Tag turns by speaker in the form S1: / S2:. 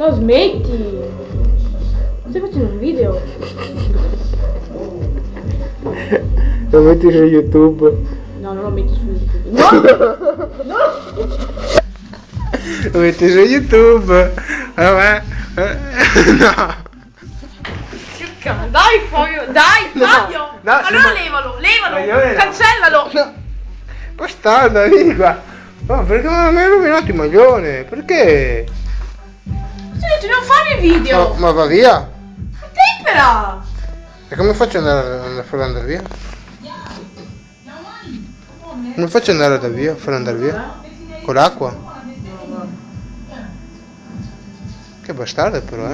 S1: No, smetti. Stai facendo un video.
S2: Lo metti su YouTube.
S1: No, non lo metti su YouTube. No! No!
S2: Lo metti su YouTube. Vabbè. No.
S1: Dai Fabio, dai
S2: No,
S1: Fabio!
S2: no,
S1: Allora
S2: sì,
S1: levalo,
S2: Maglione no.
S1: cancellalo!
S2: No. Bastardo, vieni qua. No, perché non mi hai rovinato il maglione? Perché?
S1: Sì, non fare il video!
S2: Ma va via.
S1: Tempera!
S2: E come faccio ad andare, farlo andare via? Come faccio ad andare da via, farlo andare via? Con l'acqua? Che bastardo però,